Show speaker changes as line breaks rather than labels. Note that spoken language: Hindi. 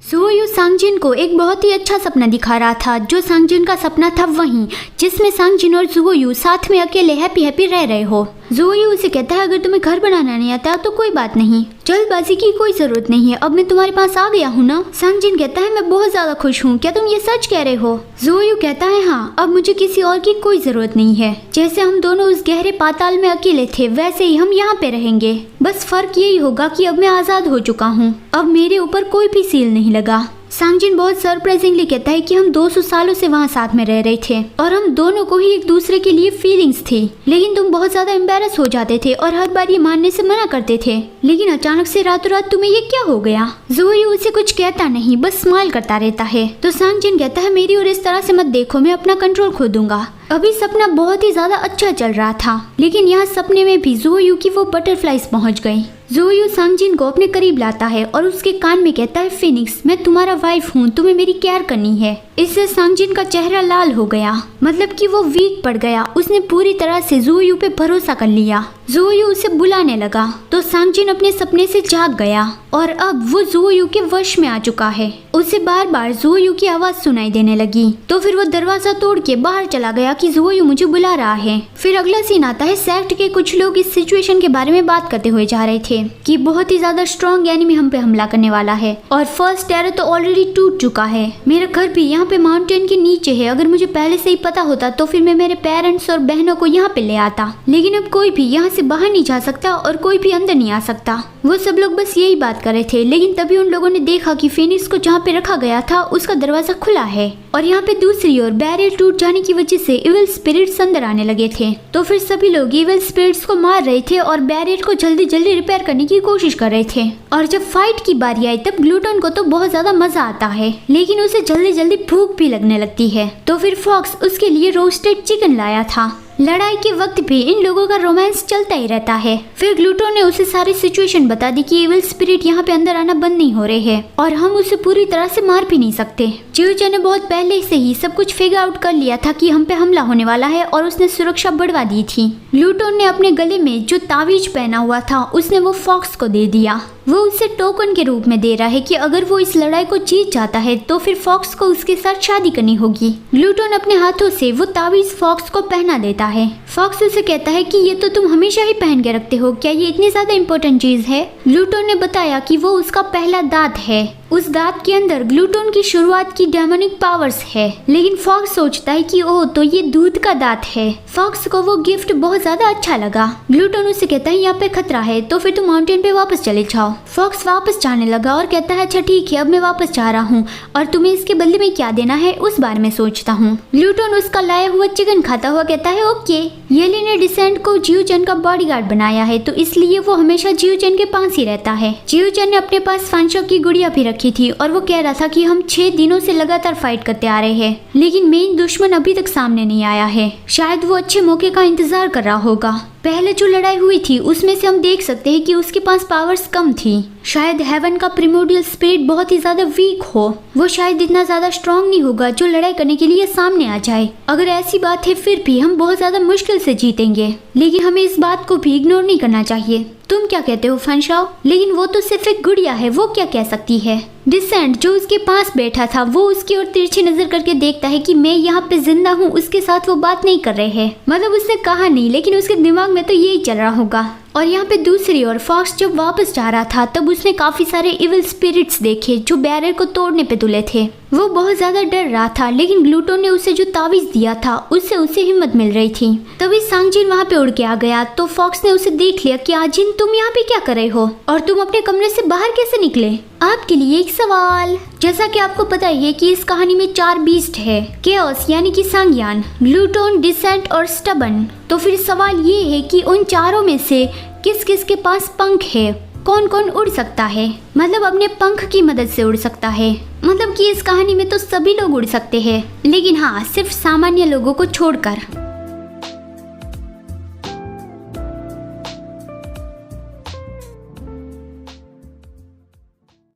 सुयू सांगजिन को एक बहुत ही अच्छा सपना दिखा रहा था। जो सांगजिन का सपना था वही जिसमें सांगजिन और सुयू साथ में अकेले हैप्पी हैप्पी रह रहे हो। सुयू उसे कहता है अगर तुम्हें घर बनाना नहीं आता तो कोई बात नहीं, जल्दबाजी की कोई जरूरत नहीं है, अब मैं तुम्हारे पास आ गया हूँ ना। सांगजिन कहता है मैं बहुत ज्यादा खुश हूँ, क्या तुम ये सच कह रहे हो? सुयू कहता है हाँ, अब मुझे किसी और की कोई जरूरत नहीं है। जैसे हम दोनों उस गहरे पाताल में अकेले थे वैसे ही हम यहाँ पे रहेंगे, बस फर्क यही होगा कि अब मैं आजाद हो चुका हूँ, अब मेरे ऊपर कोई भी सील नहीं लगा। सांगजिन बहुत सरप्राइजिंगली कहता है कि हम 200 सालों से वहाँ साथ में रह रहे थे और हम दोनों को ही एक दूसरे के लिए फीलिंग्स थी, लेकिन तुम बहुत ज्यादा एम्बेरस हो जाते थे और हर बार ये मानने से मना करते थे, लेकिन अचानक से रातों रात तुम्हें ये क्या हो गया? सुयू उसे कुछ कहता नहीं, बस स्माइल करता रहता है। तो सांगजिन कहता है मेरी और इस तरह से मत देखो, मैं अपना कंट्रोल खो दूंगा। अभी सपना बहुत ही ज्यादा अच्छा चल रहा था, लेकिन यहाँ सपने में भी सुयू की वो बटरफ्लाइज पहुँच गई। सुयू सांगजिन को अपने करीब लाता है और उसके कान में कहता है फिनिक्स, मैं तुम्हारा वाइफ हूँ, तुम्हें मेरी केयर करनी है। इससे सांगजिन का चेहरा लाल हो गया, मतलब कि वो वीक पड़ गया। उसने पूरी तरह से सुयू पे भरोसा कर लिया। सुयू उसे बुलाने लगा तो सांगजिन अपने सपने से जाग गया और अब वो सुयू के वश में आ चुका है। उसे बार बार सुयू की आवाज सुनाई देने लगी, तो फिर वो दरवाजा तोड़ के बाहर चला गया कि सुयू मुझे बुला रहा है। फिर अगला सीन आता है, सेक्ट के कुछ लोग इस सिचुएशन के बारे में बात करते हुए जा रहे थे कि बहुत ही ज्यादा स्ट्रॉन्ग एनिमी हम पे हमला करने वाला है और फर्स्ट टेरर तो ऑलरेडी टूट चुका है। मेरा घर भी यहाँ पे माउंटेन के नीचे है, अगर मुझे पहले से ही पता होता तो फिर मैं मेरे पेरेंट्स और बहनों को यहाँ पे ले आता, लेकिन अब कोई भी यहाँ से बाहर नहीं जा सकता और कोई भी अंदर नहीं आ सकता। वो सब लोग बस यही बात कर रहे थे, लेकिन तभी उन लोगों ने देखा कि फिनिक्स को जहाँ पे रखा गया था उसका दरवाजा खुला है और यहाँ पे दूसरी ओर बैरियर टूट जाने की वजह से इविल स्पिरिट्स अंदर आने लगे थे। तो फिर सभी लोग इविल स्पिरिट्स को मार रहे थे और बैरियर को जल्दी जल्दी रिपेयर करने की कोशिश कर रहे थे। और जब फाइट की बारी आई तब ग्लूटन को तो बहुत ज्यादा मजा आता है, लेकिन उसे जल्दी जल्दी भूख भी लगने लगती है। तो फिर फॉक्स उसके लिए रोस्टेड चिकन लाया था। लड़ाई के वक्त भी इन लोगों का रोमांस चलता ही रहता है। फिर ग्लूटन ने उसे सारी सिचुएशन बता दी कि इविल स्पिरिट यहाँ पे अंदर आना बंद नहीं हो रहे हैं और हम उसे पूरी तरह से मार भी नहीं सकते। जियोचा ने बहुत पहले से ही सब कुछ फिगर आउट कर लिया था कि हम पे हमला होने वाला है और उसने सुरक्षा बढ़वा दी थी। ग्लूटन ने अपने गले में जो तावीज पहना हुआ था उसने वो फॉक्स को दे दिया। वो उसे टोकन के रूप में दे रहा है कि अगर वो इस लड़ाई को जीत जाता है तो फिर फॉक्स को उसके साथ शादी करनी होगी। ग्लूटन अपने हाथों से वो तावीज फॉक्स को पहना देता है। फॉक्स उसे कहता है कि ये तो तुम हमेशा ही पहन के रखते हो, क्या ये इतनी ज्यादा इम्पोर्टेंट चीज है? ग्लूटन ने बताया कि वो उसका पहला दांत है, उस दांत के अंदर ग्लूटन की शुरुआत की डेमोनिक पावर्स है। लेकिन फॉक्स सोचता है कि ओह तो ये दूध का दांत है। फॉक्स को वो गिफ्ट बहुत ज्यादा अच्छा लगा। ग्लूटन उसे कहता है यहाँ पे खतरा है तो फिर तुम माउंटेन पे वापस चले जाओ। फॉक्स वापस जाने लगा और कहता है अच्छा ठीक है, अब मैं वापस जा रहा हूँ और तुम्हें इसके बदले में क्या देना है उस बारे में सोचता हूँ। ग्लूटन उसका लाया हुआ चिकन खाता हुआ कहता है ओके। येली ने डिसेंट को जियोचन का बॉडीगार्ड बनाया है तो इसलिए वो हमेशा जियोचन के पास ही रहता है। जियोचन ने अपने पास फांशो की गुड़िया भी रखी थी और वो कह रहा था कि हम 6 दिनों से लगातार फाइट करते आ रहे हैं, लेकिन मेन दुश्मन अभी तक सामने नहीं आया है। शायद वो अच्छे मौके का इंतजार कर रहा होगा। पहले जो लड़ाई हुई थी उसमें से हम देख सकते हैं कि उसके पास पावर्स कम थी। शायद हेवन का प्रिमोडियल स्पिरिट बहुत ही ज्यादा वीक हो, वो शायद इतना ज्यादा स्ट्रांग नहीं होगा जो लड़ाई करने के लिए सामने आ जाए। अगर ऐसी बात है फिर भी हम बहुत ज्यादा मुश्किल से जीतेंगे, लेकिन हमें इस बात को भी इग्नोर नहीं करना चाहिए। तुम क्या कहते हो फंशाओ? लेकिन वो तो सिर्फ एक गुड़िया है, वो क्या कह सकती है? डिसेंट जो उसके पास बैठा था वो उसकी ओर तिरछी नजर करके देखता है कि मैं यहाँ पे जिंदा हूँ, उसके साथ वो बात नहीं कर रहे हैं। मतलब उसने कहा नहीं, लेकिन उसके दिमाग में तो यही चल रहा होगा। और यहाँ पे दूसरी ओर फॉक्स जब वापस जा रहा था तब उसने काफी सारे इविल स्पिरिट्स देखे जो बैरियर को तोड़ने पे तुले थे। वो बहुत ज्यादा डर रहा था, लेकिन ग्लूटन ने उसे जो तावीज दिया था उससे उसे हिम्मत मिल रही थी। तभी सांगजिन वहाँ पे उड़ के आ गया तो फॉक्स ने उसे देख लिया कि आजिन तुम यहाँ पे क्या कर रहे हो और तुम अपने कमरे से बाहर कैसे निकले? आपके लिए एक सवाल। जैसा कि आपको पता ही है कि इस कहानी में 4 बीस्ट है, केओस यानी कि सांगयान, ग्लूटन, डिसेंट और स्टबन। तो फिर सवाल ये है कि उन चारों में से किस किस के पास पंख है? कौन कौन उड़ सकता है? मतलब अपने पंख की मदद से उड़ सकता है। मतलब कि इस कहानी में तो सभी लोग उड़ सकते हैं, लेकिन हाँ सिर्फ सामान्य लोगों को छोड़कर।